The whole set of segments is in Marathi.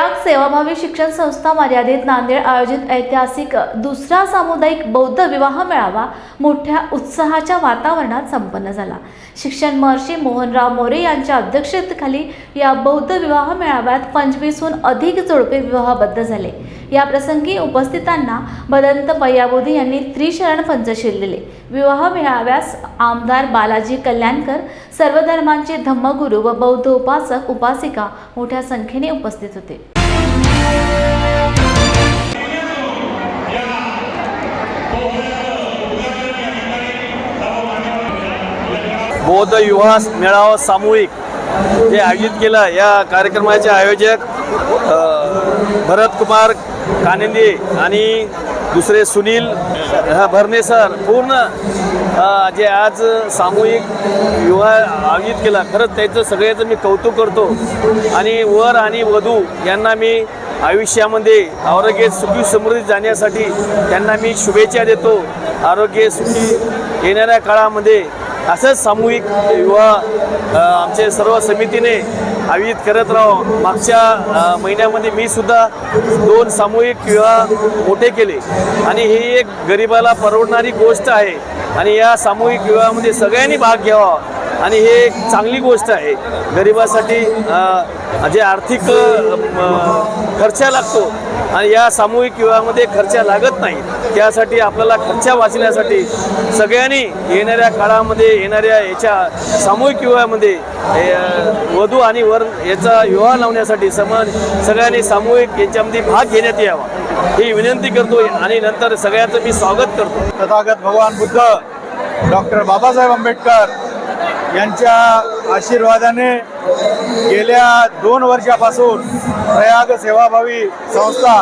प्रयाग सेवाभावी शिक्षण संस्था मर्यादित नांदेड आयोजित ऐतिहासिक दुसरा सामुदायिक बौद्ध विवाह मेळावा मोठ्या उत्साहाच्या वातावरणात संपन्न झाला। शिक्षण महर्षी मोहनराव मोरे यांच्या अध्यक्षतेखाली या बौद्ध विवाह मेळाव्यात 25हून अधिक जोडपे विवाहबद्ध झाले। या प्रसंगी उपस्थितांना भदंत पय्याबोधी यांनी त्रिशरण पंचशील दिले। विवाह मेळाव्यास आमदार बालाजी कल्याणकर, सर्व धर्मांचे धम्मगुरू व बौद्ध उपासक उपासिका मोठ्या संख्येने उपस्थित होते। बौद्ध विवाह मेळावा सामूहिक जे आयोजित केला, या कार्यक्रमाचे आयोजक भरत कुमार कानिंदे आणि दुसरे सुनील भरणे सर पूर्ण जे आज सामूहिक विवाह आयोजित केला, खरंच त्याचं सगळ्याचं मी कौतुक करतो। आणि वर आणि वधू यांना मी आयुष्यामध्ये आरोग्य सुखी समृद्धी जाण्यासाठी त्यांना मी शुभेच्छा देतो। आरोग्य सुखी येणाऱ्या काळामध्ये असंच सामूहिक विवाह आमचे सर्व समितीने आयोजित करत राहो। मागच्या महिन्यामध्ये मी सुद्धा 2 सामूहिक विवाह मोठे केले आणि ही एक गरिबाला परवडणारी गोष्ट आहे आणि या सामूहिक विवाहामध्ये सगळ्यांनी भाग घ्यावा आणि हे एक चांगली गोष्ट आहे। गरिबासाठी जे आर्थिक खर्च लागतो आणि या सामूहिक विवाहामध्ये खर्च लागत नाही, त्यासाठी आपल्याला खर्च वाचण्यासाठी सगळ्यांनी येणाऱ्या काळामध्ये येणाऱ्या याच्या सामूहिक विवाहामध्ये वधू आणि वर याचा विवाह लावण्यासाठी सगळ्यांनी सामूहिक याच्यामध्ये भाग घेण्यात यावा ही विनंती करतो आणि नंतर सगळ्यांचं मी स्वागत करतो। तथागत भगवान बुद्ध डॉक्टर बाबासाहेब आंबेडकर यांच्या आशीर्वादाने गेल्या 2 वर्षापासून प्रयाग सेवाभावी संस्था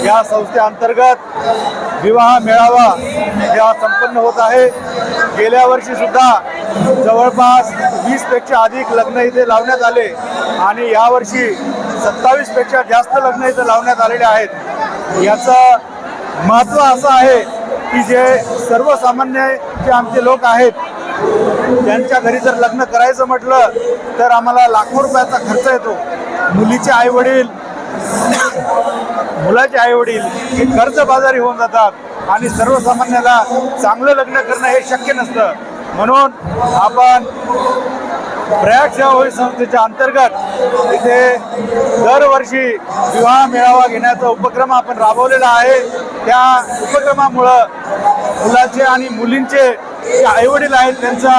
या संस्थेअंतर्गत विवाह मेळावा हा संपन्न होत आहे। गेल्या वर्षी सुद्धा जवळपास 20 पेक्षा अधिक लग्न इथे लावण्यात आले आणि यावर्षी 27 पेक्षा जास्त लग्न इथे लावण्यात आलेले आहेत। याचं महत्त्व असं आहे की जे सर्वसामान्य जे आमचे लोक आहेत त्यांच्या घरी जर लग्न करायचं म्हटलं तर आम्हाला लाखो रुपयाचा खर्च येतो। मुलीचे आईवडील मुलाचे आईवडील हे कर्जबाजारी होऊन जातात आणि सर्वसामान्याला चांगलं लग्न करणं हे शक्य नसतं। म्हणून आपण प्रयाग सेवाभावी संस्थेच्या अंतर्गत इथे दरवर्षी विवाह मेळावा घेण्याचा उपक्रम आपण राबवलेला आहे। त्या उपक्रमामुळं मुलाचे आणि मुलींचे जे आईवडील आहेत त्यांचा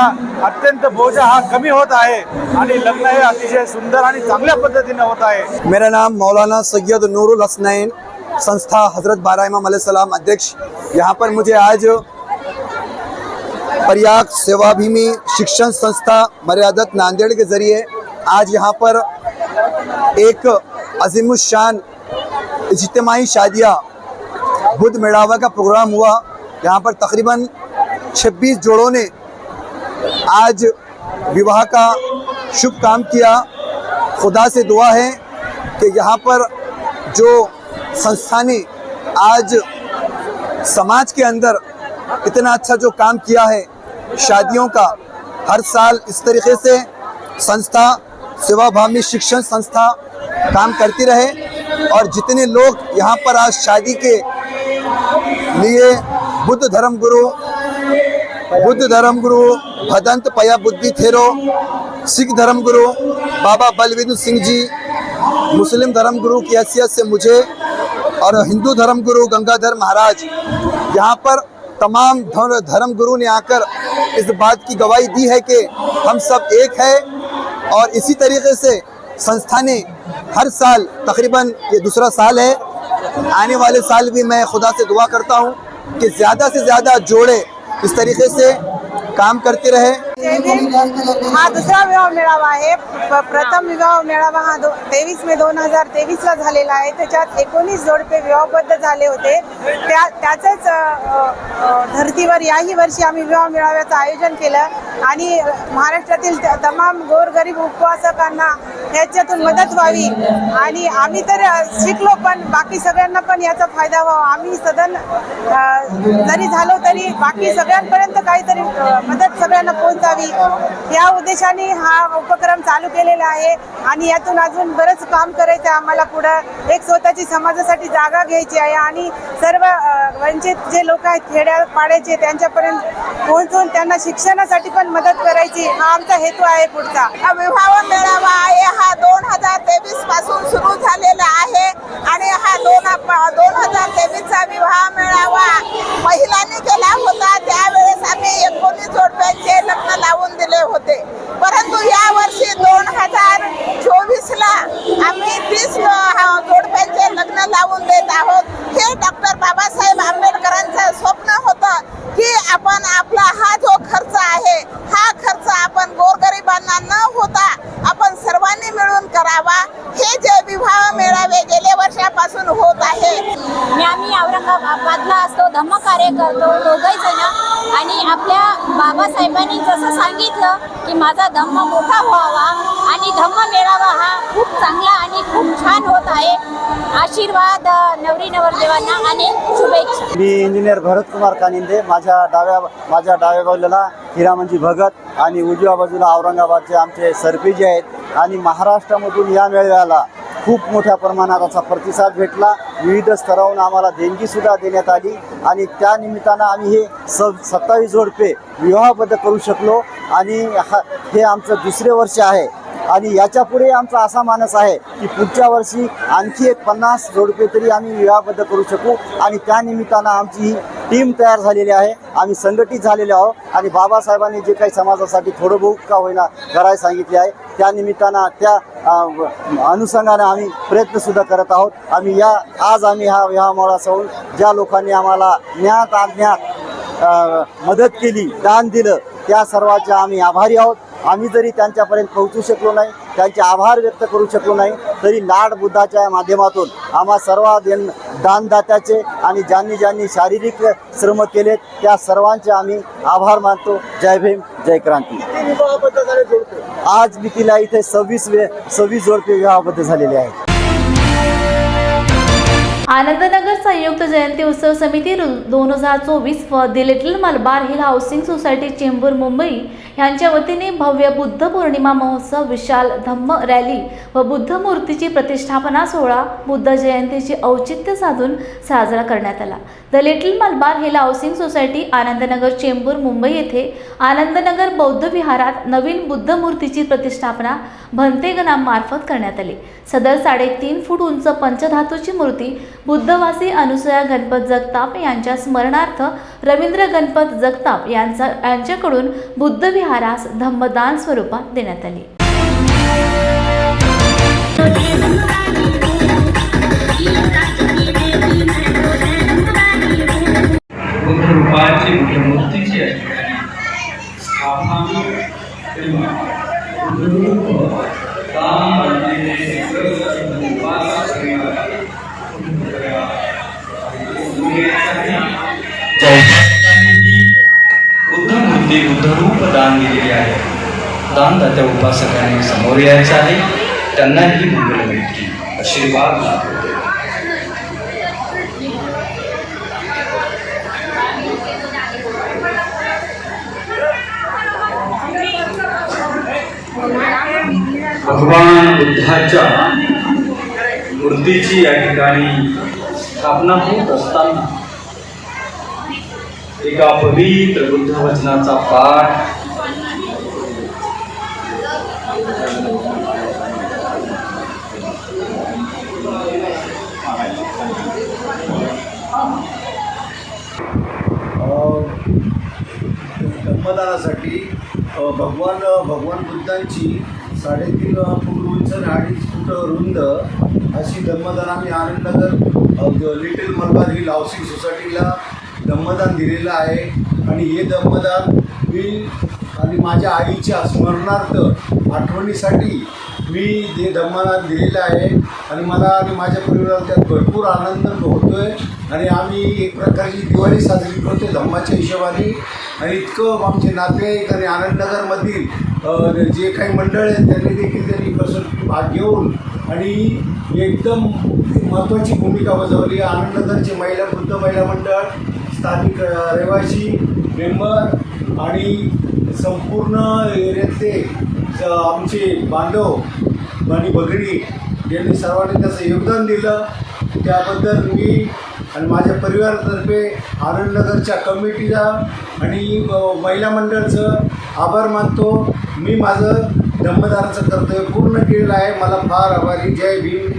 अत्यंत बोजा हा कमी होत आहे आणि लग्न हे अतिशय सुंदर आणि चांगल्या पद्धतीने होत आहे। मेरा नाम मौलाना सैयद नूरुल हसनैन, संस्था हजरत बारा इमाम अलैहिस्सलाम अध्यक्ष। यहाँ पर मुझे आज प्रयाग सेवाभिमी शिक्षण संस्था मर्यादित नांदेड़ के जरिए आज यहाँ पर एक अजीमुशान इज्तिमाई शादियाँ बुद्ध मेड़ावा का प्रोग्राम हुआ। यहाँ पर तकरीबन 26 जोड़ों ने आज विवाह का शुभ काम किया। खुदा से दुआ है कि यहाँ पर जो संस्था ने आज समाज के अंदर इतना अच्छा जो काम किया है शादियों का, हर साल इस तरीके से संस्था सेवाभावी शिक्षण संस्था काम करती रहे और जितने लोग यहाँ पर आज शादी के लिए बुद्ध धर्मगुरु भदंत पय्याबोधी थेरो, सिख धर्मगुरु बाबा बलवीर सिंह जी, मुस्लिम धर्मगुरु की हैसियत से मुझे और हिंदू धर्मगुरु गंगाधर महाराज, यहाँ पर तमाम धर्मगुरु ने आकर इस बात की गवाही दी है कि हम सब एक है। और इसी तरीके से संस्था ने हर साल तकरीबन ये दूसरा साल है, आने वाले साल भी मैं खुदा से दुआ करता हूँ कि ज़्यादा से ज़्यादा जोड़े इस तरीके से काम करते रहे। हा दुसरा विवाह मेळावा आहे। प्रथम विवाह मेळावा हा 23 मे 2023 ला झालेला आहे। त्याच्यात 19 जोडपे विवाहबद्ध झाले होते। त्याच्याच धर्तीवर याही वर्षी आम्ही विवाह मेळाव्याचं आयोजन केलं आणि महाराष्ट्रातील तमाम गोरगरीब उपवासकांना याच्यातून मदत व्हावी आणि आम्ही तर शिकलो पण बाकी सगळ्यांना पण याचा फायदा व्हावा। आम्ही जरी झालो तरी बाकी सगळ्यांपर्यंत काहीतरी मदत सगळ्यांना पोहोचावी असावी या उद्देशाने हा उपक्रम चालू केलेला आहे आणि यातून अजून बरंच काम करायचं आहे आम्हाला. पुढं एक स्वतःची समाजासाठी जागा घ्यायची आहे आणि सर्व वंचित जे लोक आहेत खेड्यापाड्याचे त्यांच्यापर्यंत पोहोचून त्यांना शिक्षणासाठी पण मदत करायची हा आमचा हेतू आहे पुढचा. विवाह मेळावा आहे हा 2023 पासून सुरू झालेला आहे आणि हा 2023चा विवाह मेळावा महिलांनी केला होता. त्यावेळेस आम्ही 19 जोडप्यांचे लग्न लावून दिले होते, परंतु या वर्षी 2024ला आम्ही 30 जोडप्यांचे लग्न लावून देत आहोत. हे डॉक्टर बाबासाहेब आंबेडकरांचं स्वप्न होतं की आपण आपला हा जो खर्च आहे हा खर्च आपण गोरगरिबांना न होता आपण सर्वांनी मिळून करावा. हे जे विवाह मेळावे गेल्या वर्षापासून होत आहे. आम्ही औरंगाबादला असतो, धम्मकार्य करतो दोघंही जण आणि आपल्या बाबासाहेबांनी जसं सांगितलं की माझा धम्म मोठा व्हावा आणि धम्म मेळावा हा खूप चांगला आणि खूप छान होत आहे. आशीर्वाद नवरी नवरदेवांना आणि शुभेच्छा. मी इंजिनियर भरत कुमार कानिंदे. माझ्या डाव्या बाजूला हिरामनजी भगत आणि उजव्या बाजूला औरंगाबादचे आमचे सरपंच आहेत आणि महाराष्ट्रामधून या मेळाव्याला खूप मोठ्या प्रमाणात असा प्रतिसाद भेटला. विविध स्तरावरून आम्हाला देणगीसुद्धा देण्यात आली आणि त्या निमित्तानं आम्ही हे 27 जोडपे विवाहबद्ध करू शकलो आणि हे आमचं दुसरे वर्ष आहे आणि याच्या पुढे आमचा असा मानस आहे की पुढच्या वर्षी आणखी एक 50 जोडपे तरी आम्ही विवाहबद्ध करू शकू आणि त्या निमित्तानं आमची ही टीम तयार झालेली आहे. आम्ही संघटित झालेले आहोत आणि बाबासाहेबांनी जे काही समाजासाठी थोडं बहुत का होईना करायला सांगितले आहे त्या निमित्तानं त्या अनुषंगाने आम्ही प्रयत्नसुद्धा करत आहोत. आज आम्ही हा विवाह मेळावा सोडून ज्या लोकांनी आम्हाला ज्ञात अज्ञात मदत केली, दान दिलं, त्या सर्वांचे आम्ही आभारी आहोत. आम्ही जरी त्यांच्यापर्यंत पोहोचू शकलो नाही, त्यांचे आभार व्यक्त करू शकलो नाही, तरी लाड बुद्धाच्या माध्यमातून आम्हा सर्व दानदात्याचे आणि ज्यांनी शारीरिक श्रम केलेत त्या सर्वांचे आम्ही आभार मानतो. जय भीम, जय क्रांती. आज मितीला इथे 26 जोडपे विवाहबद्ध झालेले आहेत. आनंदनगर संयुक्त जयंती उत्सव समिती 2024 व the little Malabar hill housing society Chembur Mumbai यांच्या वतीने भव्य बुद्ध पौर्णिमा महोत्सव, विशाल धम्म रॅली व बुद्ध मूर्तीची प्रतिष्ठापना सोहळा बुद्ध जयंतीचे औचित्य साधून साजरा करण्यात आला. The little Malabar hill housing society Anandnagar Chembur Mumbai येथे आनंदनगर बौद्ध विहारात नवीन बुद्ध मूर्तीची प्रतिष्ठापना भंतेगणांमार्फत करण्यात आली. सदर 3.5 फूट उंच पंचधातूची मूर्ती बुद्धवासी अनुसया गणपत जगताप यांच्या स्मरणार्थ रवींद्र गणपत जगताप यांच्याकडून बुद्ध विहारास धम्मदान स्वरूपात देण्यात आली. बुद्ध रूपाची बुद्ध मूर्तीची बुद्ध मूर्ती बुद्ध रूप दान दिलेली आहे. दानदात्या उपासकांनी समोर यायचं आहे, त्यांनाही मंगल भेटली, आशीर्वाद लाभो. भगवान बुद्धाच्या मूर्तीची या ठिकाणी स्थापना होत असताना एका पवित्र बुद्ध वचनाचा पाठ धम्मदानासाठी भगवान बुद्धांची 3.5 फूट उंच आणि 2.5 फूट रुंद अशी धम्मदान आम्ही Anandnagar little Malabar hill housing सोसायटीला धम्मदान दिलेलं आहे. आणि हे धम्मदान मी आणि माझ्या आईच्या स्मरणार्थ आठवणीसाठी मी हे धम्मदान दिलेलं आहे आणि मला आणि माझ्या परिवाराला त्यात भरपूर आनंद होतो आहे. आणि आम्ही एक प्रकारची दिवाळी साजरी करतो धम्माच्या हिशोबाने. आणि इतकं आमचे नातेवाईक आणि आनंदनगरमधील जे काही मंडळ आहेत त्यांनी कसं भाग घेऊन आणि एकदम महत्त्वाची भूमिका बजावली. आनंदनगरचे बुद्ध महिला मंडळ, स्थानिक रहिवासी मेंबर आणि संपूर्ण एरियातले आमचे बांधव आणि भगिनी यांनी सर्वांनी त्याचं योगदान दिलं. त्याबद्दल मी आणि माझ्या परिवारातर्फे आनंदनगरच्या कमिटीला आणि महिला मंडळाचं आभार मानतो. मी माझं धम्मदानाचं कर्तव्य पूर्ण केलेलं आहे. मला फार आभारी. जय भीम.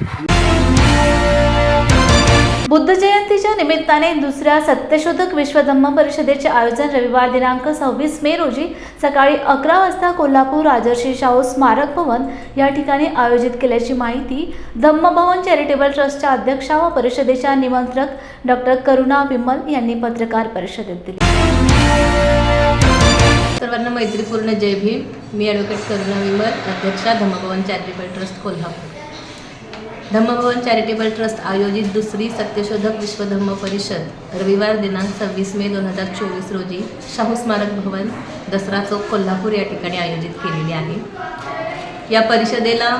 बुद्ध जयंतीच्या निमित्ताने दुसऱ्या सत्यशोधक विश्व धम्म परिषदेचे आयोजन रविवार दिनांक 26 मे रोजी सकाळी 11 वाजता कोल्हापूर राजर्षी शाहू स्मारक भवन या ठिकाणी आयोजित केल्याची माहिती धम्मभवन चॅरिटेबल ट्रस्टच्या अध्यक्षा व परिषदेच्या निमंत्रक डॉक्टर करुणा विमल यांनी पत्रकार परिषदेत दिली. सर्वांना मैत्रीपूर्ण जय भीम. मी ॲडव्होकेट करुणा विमल, अध्यक्षा Dhammabhavan charitable trust Kolhapur. Dhammabhavan charitable trust आयोजित दुसरी सत्यशोधक विश्व धम्म परिषद रविवार दिनांक 26 मे 2024 रोजी शाहू स्मारक भवन, दसरा चौक, कोल्हापूर या ठिकाणी आयोजित केलेली आहे. या परिषदेला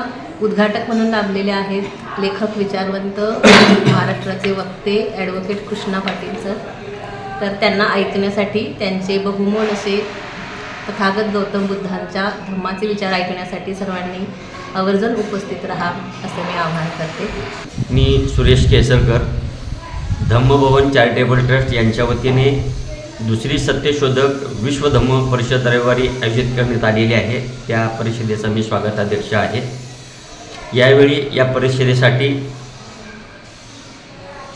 उद्घाटक म्हणून लाभलेले आहेत लेखक, विचारवंत, महाराष्ट्राचे वक्ते ॲडव्होकेट कृष्णा पाटील सर. तर त्यांना ऐकण्यासाठी, त्यांचे बहुमोल असे तथागत गौतम बुद्धांच्या धम्माचे विचार ऐकण्यासाठी सर्वांनी आवर्जून उपस्थित राहा असे मी आवाहन करते. मी सुरेश केसरकर, धम्मभवन चॅरिटेबल ट्रस्ट यांच्या वतीने दुसरी सत्यशोधक विश्व धम्म परिषद रविवारी आयोजित करण्यात आलेली आहे. त्या परिषदेचा मी स्वागताध्यक्ष आहे. यावेळी या परिषदेसाठी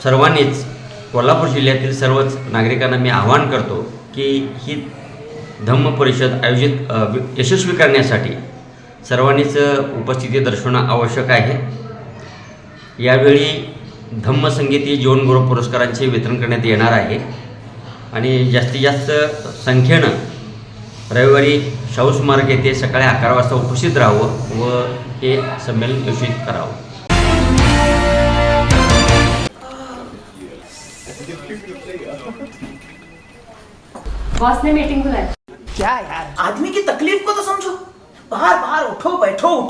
सर्वांनीच, कोल्हापूर जिल्ह्यातील सर्वच नागरिकांना मी आवाहन करतो की ही धम्म परिषद आयोजित यशस्वी करण्यासाठी सर्वांनीच उपस्थिती दर्शवणं आवश्यक आहे. यावेळी धम्मसंगीती जीवनगौरव पुरस्कारांचे वितरण करण्यात येणार आहे आणि जास्तीत जास्त संख्येनं रविवारी शाहू स्मारक येथे सकाळी 11 वाजता उपस्थित राहावं व हे संमेलन यशस्वी करावं. बॉस ने मीटिंग बुलाई. क्या यार, आदमी की तकलीफ को तो समझो. बाहर बाहर उठो बैठो.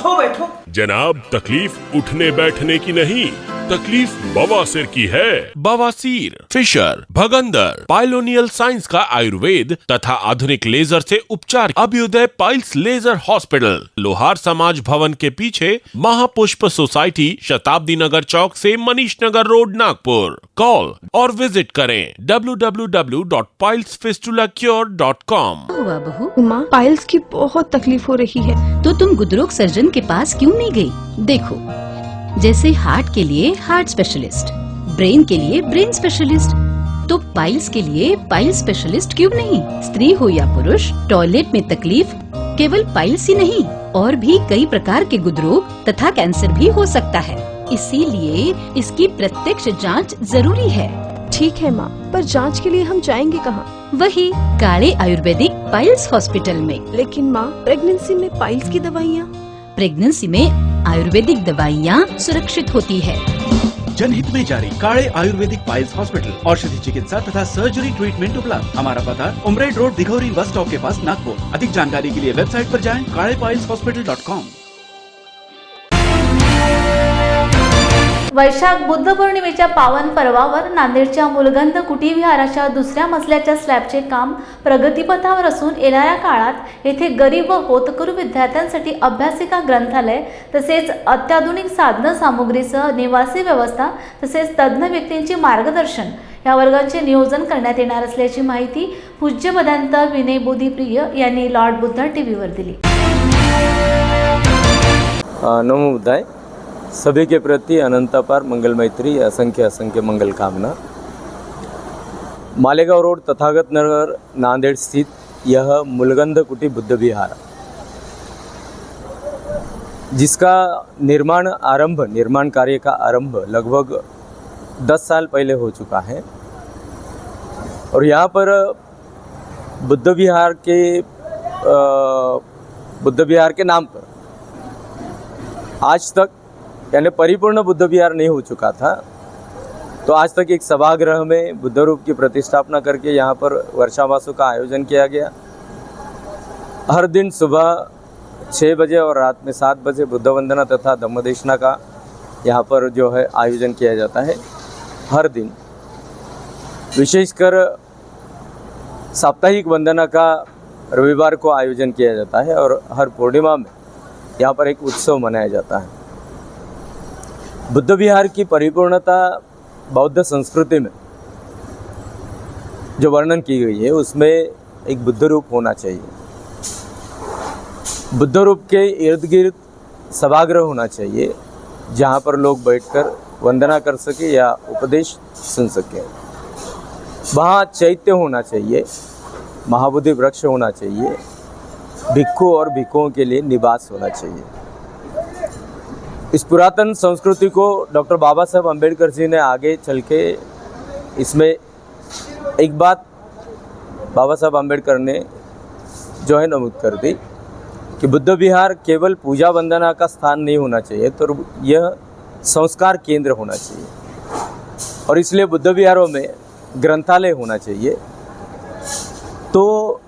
जनाब, तकलीफ उठने बैठने की नहीं, तकलीफ बवासीर की है. बवासीर, फिशर, भगंदर, पाइलोनियल साइंस का आयुर्वेद तथा आधुनिक लेजर से उपचार. अभ्युदय पाइल्स लेजर हॉस्पिटल, लोहार समाज भवन के पीछे, महापुष्प सोसाइटी, शताब्दी नगर चौक से मनीष नगर रोड, नागपुर. कॉल और विजिट करें www.pilesfistulacure.com. हुआ बहू? माँ, पाइल्स की बहुत तकलीफ हो रही है. तो तुम गुदरोग सर्जन के पास क्यों नहीं गई? देखो, जैसे हार्ट के लिए हार्ट स्पेशलिस्ट, ब्रेन के लिए ब्रेन स्पेशलिस्ट, तो पाइल्स के लिए पाइल स्पेशलिस्ट क्यों नहीं? स्त्री हो या पुरुष, टॉयलेट में तकलीफ केवल पाइल्स ही नहीं, और भी कई प्रकार के गुदरोग तथा कैंसर भी हो सकता है. इसीलिए इसकी प्रत्यक्ष जांच जरूरी है. ठीक है माँ, पर जांच के लिए हम जाएंगे कहाँ? वही काले आयुर्वेदिक पाइल्स हॉस्पिटल में. लेकिन माँ, प्रेगनेंसी में पाइल्स की दवाइयाँ. प्रेगनेंसी में आयुर्वेदिक दवाइयाँ सुरक्षित होती है. जनहित में जारी. काले आयुर्वेदिक पाइल्स हॉस्पिटल, औषधि चिकित्सा तथा सर्जरी ट्रीटमेंट उपलब्ध. हमारा पता उमरेड रोड, दिघौरी बस स्टॉप के पास, नागपुर. अधिक जानकारी के लिए वेबसाइट पर जाएं kalepailshospital.com. वैशाख बुद्ध पौर्णिमेच्या पावन पर्वावर नांदेडच्या मुलगंध कुटी विहाराच्या दुसऱ्या मजल्याच्या स्लॅबचे काम प्रगतीपथावर असून येणाऱ्या काळात येथे गरीब व होतकरू विद्यार्थ्यांसाठी अभ्यासिका ग्रंथालय तसेच अत्याधुनिक साधन सामुग्रीसह निवासी व्यवस्था तसेच तज्ज्ञ व्यक्तींचे मार्गदर्शन या वर्गांचे नियोजन करण्यात येणार असल्याची माहिती पूज्य भदंत विनय बोधीप्रिय यांनी लॉर्ड बुद्ध टीव्हीवर दिली. नमो बुद्धाय. सभी के प्रति अनंतपार मंगल मैत्री, असंख्य असंख्य मंगल कामना. मालेगांव रोड, तथागत नगर, नांदेड़ स्थित यह मुलगंध कुटी बुद्ध विहार, जिसका निर्माण कार्य का आरंभ लगभग 10 साल पहले हो चुका है. और यहाँ पर बुद्ध विहार के नाम पर आज तक यानी परिपूर्ण बुद्ध विहार नहीं हो चुका था. तो आज तक एक सभागृह में बुद्ध रूप की प्रतिष्ठापना करके यहाँ पर वर्षावासों का आयोजन किया गया. हर दिन सुबह 6 बजे और रात में 7 बजे बुद्ध वंदना तथा धम्मदेशना का यहाँ पर जो है आयोजन किया जाता है. हर दिन विशेषकर साप्ताहिक वंदना का रविवार को आयोजन किया जाता है और हर पूर्णिमा में यहाँ पर एक उत्सव मनाया जाता है। बुद्ध विहार की परिपूर्णता बौद्ध संस्कृति में जो वर्णन की गई है उसमें एक बुद्ध रूप होना चाहिए। बुद्ध रूप के इर्द गिर्द सभागृह होना चाहिए जहाँ पर लोग बैठकर वंदना कर सके या उपदेश सुन सके। वहाँ चैत्य होना चाहिए, महाबोधि वृक्ष होना चाहिए, भिक्षु और भिक्षुओं के लिए निवास होना चाहिए। इस पुरातन संस्कृति को डॉक्टर बाबा साहब अम्बेडकर जी ने आगे चल के इसमें एक बात बाबा साहब अम्बेडकर ने जो है नमूद कर दी कि बुद्ध विहार केवल पूजा वंदना का स्थान नहीं होना चाहिए, तो यह संस्कार केंद्र होना चाहिए। और इसलिए बुद्ध विहारों में ग्रंथालय होना चाहिए। तो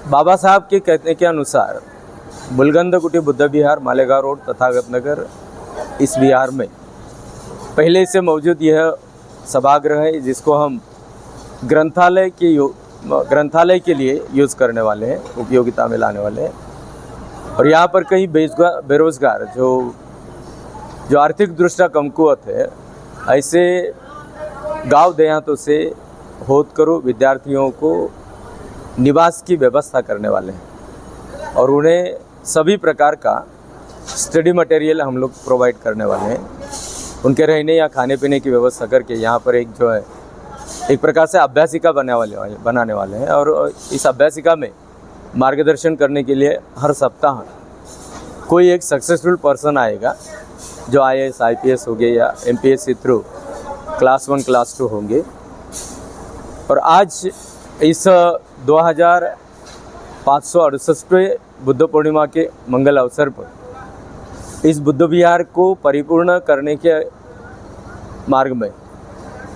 बाबा साहब के कहने के अनुसार मुलगंधकुटी बुद्ध विहार, मालेगांव रोड, तथागत नगर, इस विहार में पहले से मौजूद यह सभागृह है जिसको हम ग्रंथालय के लिए यूज़ करने वाले हैं, उपयोगिता में लाने वाले हैं। और यहाँ पर कई बेरोजगार जो आर्थिक दृष्टया कमकुवत है, ऐसे गांव देहातों से होतकरू विद्यार्थियों को निवास की व्यवस्था करने वाले हैं और उन्हें सभी प्रकार का स्टडी मटेरियल हम लोग प्रोवाइड करने वाले हैं। उनके रहने या खाने पीने की व्यवस्था करके यहाँ पर एक जो है एक प्रकार से अभ्यासिका बनाने वाले हैं। और इस अभ्यासिका में मार्गदर्शन करने के लिए हर सप्ताह कोई एक सक्सेसफुल पर्सन आएगा जो IAS IPS हो गए या MPSC थ्रू क्लास 1 क्लास 2 होंगे। और आज इस 2568वें बुद्ध पूर्णिमा के मंगल अवसर पर इस बुद्ध विहार को परिपूर्ण करने के मार्ग में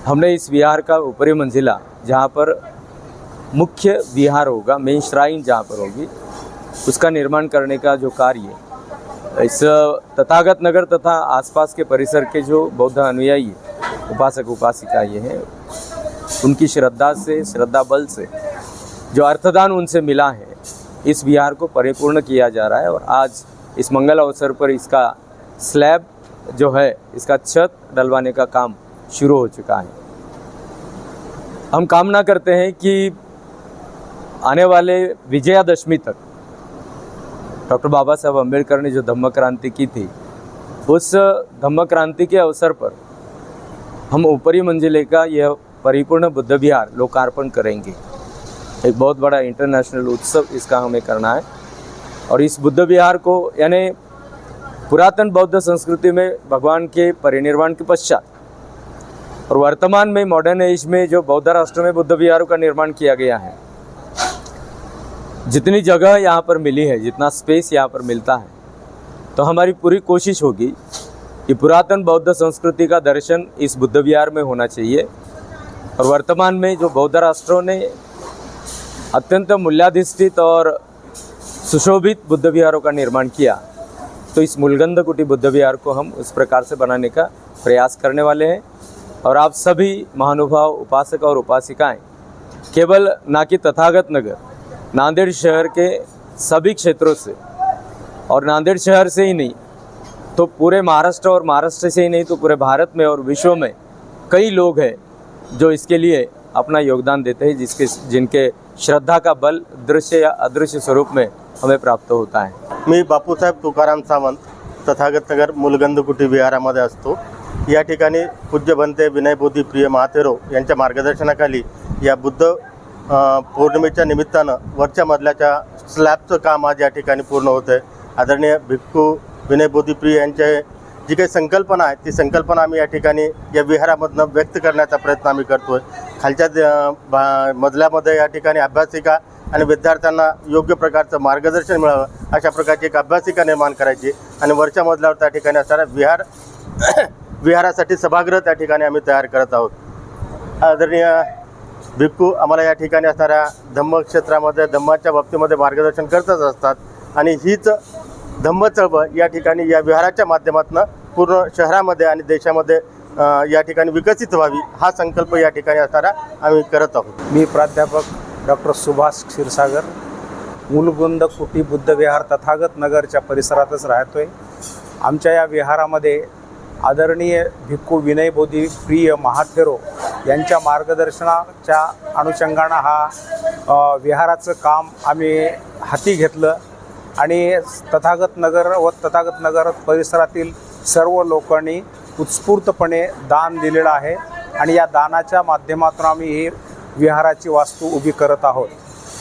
हमने इस विहार का ऊपरी मंजिला जहाँ पर मुख्य विहार होगा, मेन श्राइन जहाँ पर होगी, उसका निर्माण करने का जो कार्य इस तथागत नगर तथा आसपास के परिसर के जो बौद्ध अनुयायी उपासक उपासिका ये हैं, उनकी श्रद्धा बल से जो अर्थदान उनसे मिला है, इस विहार को परिपूर्ण किया जा रहा है। और आज इस मंगल अवसर पर इसका स्लैब जो है, इसका छत डलवाने का काम शुरू हो चुका है। हम कामना करते हैं कि आने वाले विजयादशमी तक डॉक्टर बाबा साहब अम्बेडकर ने जो धम्म क्रांति की थी, उस धम्म क्रांति के अवसर पर हम ऊपरी मंजिले का यह परिपूर्ण बुद्ध विहार लोकार्पण करेंगे। एक बहुत बड़ा इंटरनेशनल उत्सव इसका हमें करना है। और इस बुद्ध विहार को यानी पुरातन बौद्ध संस्कृति में भगवान के परिनिर्वाण के पश्चात और वर्तमान में मॉडर्न एज में जो बौद्ध राष्ट्र में बुद्ध विहारों का निर्माण किया गया है, जितनी जगह यहाँ पर मिली है, जितना स्पेस यहाँ पर मिलता है, तो हमारी पूरी कोशिश होगी कि पुरातन बौद्ध संस्कृति का दर्शन इस बुद्ध विहार में होना चाहिए। और वर्तमान में जो बौद्ध राष्ट्रों ने अत्यंत मूल्याधिष्ठित और सुशोभित बुद्ध विहारों का निर्माण किया, तो इस मुलगंधकुटी बुद्ध विहार को हम उस प्रकार से बनाने का प्रयास करने वाले हैं। और आप सभी महानुभाव उपासक और उपासिकाएं केवल ना कि तथागत नगर, नांदेड़ शहर के सभी क्षेत्रों से, और नांदेड़ शहर से ही नहीं तो पूरे महाराष्ट्र, और महाराष्ट्र से ही नहीं तो पूरे भारत में और विश्व में कई लोग हैं जो इसके लिए अपना योगदान देते हैं, जिनके श्रद्धा का बल दृश्य या अदृश्य स्वरूप में हमें प्राप्त होता है। मी बापूसाहेब तुकाराम सावंत, तथागत नगर मुलगंधकुटी विहारामध्ये असतो। या ठिकाणी पूज्य बनते विनयबोधी प्रिय महाथेरो यांच्या मार्गदर्शनाखाली या बुद्ध पौर्णिमेच्या निमित्तानं वरच्या मजल्याच्या स्लॅबचं काम आज या ठिकाणी पूर्ण होतं आहे। आदरणीय भिक्खू विनयबोधी प्रिय यांचे जी काही संकल्पना आहे, ती संकल्पना आम्ही या ठिकाणी या विहारामधनं व्यक्त करण्याचा प्रयत्न आम्ही करतो आहे। खालच्या मजल्यामध्ये या ठिकाणी अभ्यासिका आणि विद्यार्थ्यांना योग्य प्रकारचं मार्गदर्शन मिळावं अशा प्रकारची एक अभ्यासिका निर्माण करायची आणि वरच्या मजल्यावर त्या ठिकाणी असणारा विहारासाठी सभागृह त्या ठिकाणी आम्ही तयार करत आहोत। आदरणीय भिक्खू आम्हाला या ठिकाणी असणाऱ्या धम्म क्षेत्रामध्ये धम्माच्या बाबतीमध्ये मार्गदर्शन करतच असतात आणि हीच धम्म चळवळ या ठिकाणी या विहाराच्या माध्यमातून पूर्ण शहरामध्ये आणि देशामध्ये या ठिकाणी विकसित व्हावी हा संकल्प या ठिकाणी असणारा आम्ही करत आहोत। मी प्राध्यापक डॉक्टर सुभाष क्षीरसागर, मुलगुंद कुटी बुद्धविहार तथागत नगरच्या परिसरातच राहतोय. आमच्या या विहारामध्ये आदरणीय भिक्खू विनयबोधी प्रिय महाथेरो यांच्या मार्गदर्शनाच्या अनुषंगानं हा विहाराचं काम आम्ही हाती घेतलं आणि तथागत नगर परिसरातील सर्व लोकांनी उत्स्फूर्तपणे दान दिलेलं आहे आणि या दानाच्या माध्यमातून आम्ही ही विहाराची वास्तू उभी करत आहोत.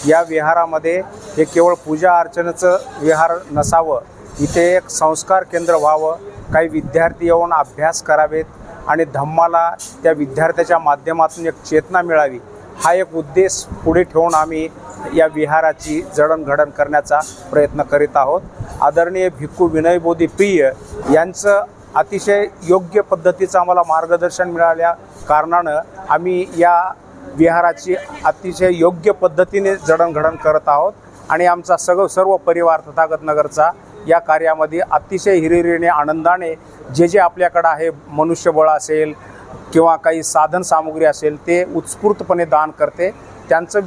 या विहारामध्ये हे केवळ पूजा अर्चनेचं विहार नसावं, इथे एक संस्कार केंद्र व्हावं, काही विद्यार्थी येऊन अभ्यास करावेत आणि धम्माला त्या विद्यार्थ्याच्या माध्यमातून एक चेतना मिळावी, हा एक उद्देश पुढे ठेवून आम्ही या विहाराची जडणघडण करण्याचा प्रयत्न करीत आहोत. आदरणीय भिक्खू विनयबोधी प्रिय यांचं अतिशय योग्य पद्धतीचं आम्हाला मार्गदर्शन मिळाल्या कारणानं आम्ही या विहाराची अतिशय योग्य पद्धतीने जडणघडण करत आहोत आणि आमचा सर्व परिवार तथागत नगरचा या कार्यामध्ये अतिशय हिरिरीने आनंदाने जे आपल्याकडं आहे, मनुष्यबळ असेल किंवा काही साधन सामुग्री असेल, ते उत्स्फूर्तपणे दान करते. त्यांचं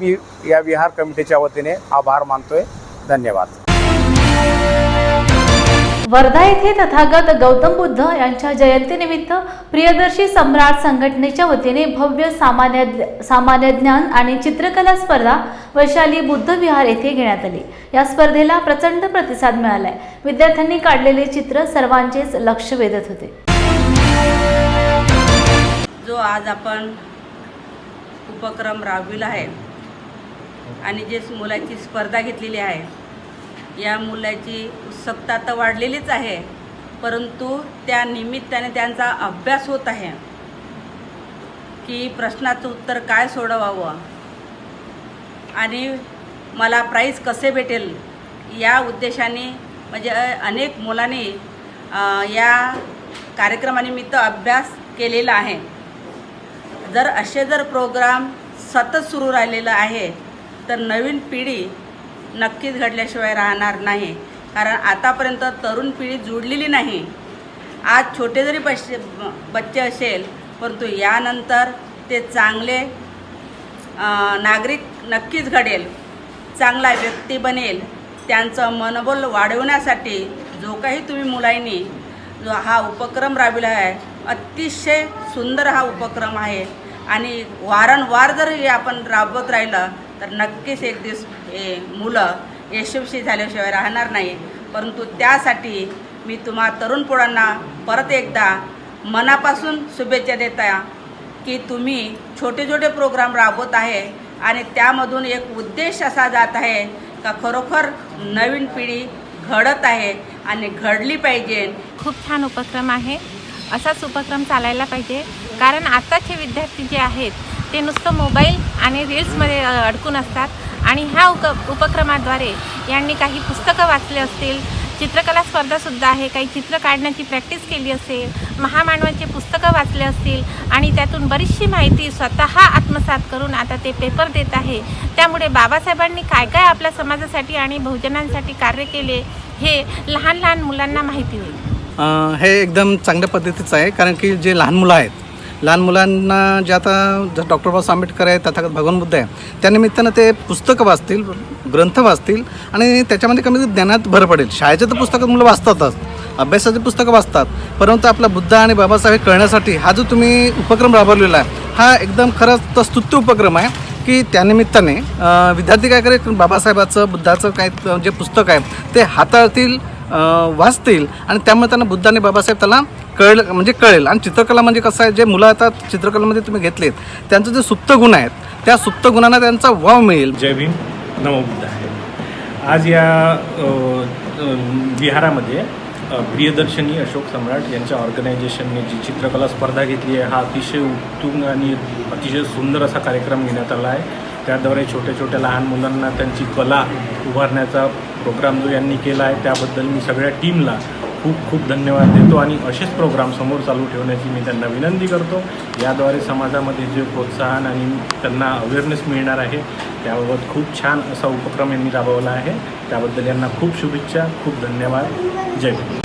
या विहार कमिटीच्या वतीने आभार मानतोय. धन्यवाद. वर्धा येथे तथागत गौतम बुद्ध यांच्या जयंतीनिमित्त प्रियदर्शी सम्राट संघटनेच्या वतीने भव्य सामान्य ज्ञान आणि चित्रकला स्पर्धा वैशाली बुद्ध विहार येथे घेण्यात आली. या स्पर्धेला प्रचंड प्रतिसाद मिळालाय. विद्यार्थ्यांनी काढलेले चित्र सर्वांचेच लक्ष वेधत होते. जो आज आपण उपक्रम राबविला आहे आणि जे मुलाची स्पर्धा घेतलेली आहे, या मुलाची उत्सुकता तर वाढलेलीच आहे, परंतु त्या निमित्ताने त्यांचा अभ्यास होत आहे की प्रश्नाचं उत्तर काय सोडवावं आणि मला प्राईज कसे भेटेल, या उद्देशाने म्हणजे अनेक मुलांनी या कार्यक्रमानिमित्त अभ्यास केलेला आहे. जर असे प्रोग्राम सतत सुरू राहिलेलं आहे तर नवीन पिढी नक्कीच घडल्याशिवाय राहणार नाही. कारण आतापर्यंत तरुण पिढी जुळलेली नाही. आज छोटे जरी बच्चे असेल, परंतु यानंतर ते चांगले नागरिक नक्कीच घडेल, चांगला व्यक्ती बनेल. त्यांचं मनोबल वाढवण्यासाठी जो काही तुम्ही मुलांनी जो हा उपक्रम राबविला आहे, अतिशय सुंदर हा उपक्रम आहे आणि वारंवार जर हे आपण राबवत राहिलं तर नक्कीच एक दिवस हे मुलं यशस्वी झाल्याशिवाय राहणार नाही. परंतु त्यासाठी मी तुम्हा तरुण पोरांना परत एकदा मनापासून शुभेच्छा देता की तुम्ही छोटे छोटे प्रोग्राम राबवत आहे आणि त्यामधून एक उद्देश असा जात आहे का खरोखर नवीन पिढी घडत आहे आणि घडली पाहिजे. खूप छान उपक्रम आहे. असाच उपक्रम चालायला पाहिजे, कारण आताचे विद्यार्थी जे आहेत ते नुसतं मोबाईल आणि रील्समध्ये अडकून असतात आणि ह्या उपक्रमाद्वारे यांनी काही पुस्तकं वाचले असतील, चित्रकला स्पर्धासुद्धा आहे, काही चित्र काढण्याची प्रॅक्टिस केली असेल, महामानवांची पुस्तकं वाचले असतील आणि त्यातून बरीचशी माहिती स्वतः आत्मसात करून आता ते पेपर देत आहे. त्यामुळे बाबासाहेबांनी काय काय आपल्या समाजासाठी आणि बहुजनांसाठी कार्य केले हे लहान लहान मुलांना माहिती होईल. हे एकदम चांगल्या पद्धतीचं आहे, कारण की जे लहान मुलं आहेत, लहान मुलांना जे आता डॉक्टर बाबासाहेब आंबेडकर आहे, तथागत भगवान बुद्ध आहे, त्यानिमित्तानं ते पुस्तकं वाचतील, ग्रंथ वाचतील आणि त्याच्यामध्ये कमी ज्ञानात भर पडेल. शाळेचे तर पुस्तकं मुलं वाचतातच, अभ्यासाची पुस्तकं वाचतात, परंतु आपला बुद्ध आणि बाबासाहेब कळण्यासाठी हा जो तुम्ही उपक्रम राबवलेला आहे, हा एकदम खरंच स्तुत्य उपक्रम आहे की त्यानिमित्ताने विद्यार्थी काय करेल, बाबासाहेबाचं बुद्धाचं काय जे पुस्तक आहे ते हाताळतील, वाचतील आणि त्यामुळे त्यांना बुद्ध आणि बाबासाहेब त्याला कळेल. आणि चित्रकला म्हणजे कसं आहे, जे मुलं आता चित्रकलेमध्ये तुम्ही घेतलेत त्यांचं जे सुप्त गुण आहेत, त्या सुप्त गुणांना त्यांचा वाव मिळेल. जय भीम, नमो बुद्ध आहे. आज या विहारामध्ये प्रियदर्शनी अशोक सम्राट यांच्या ऑर्गनायझेशनने जी चित्रकला स्पर्धा घेतली आहे, हा अतिशय उत्तुंग आणि अतिशय सुंदर असा कार्यक्रम घेण्यात आला आहे. त्याद्वारे छोट्या छोट्या लहान मुलांना त्यांची कला उभारण्याचा प्रोग्राम जो यांनी केला आहे, त्याबद्दल मी सगळ्या टीमला खूप खूप धन्यवाद देतो आणि असेच प्रोग्राम समोर चालू ठेवण्याची मी त्यांना विनंती करतो. याद्वारे समाजामध्ये जे प्रोत्साहन आणि त्यांना अवेअरनेस मिळणार आहे, त्याबाबत खूप छान असा उपक्रम यांनी राबवला आहे. त्याबद्दल यांना खूप शुभेच्छा, खूप धन्यवाद. जय भीम.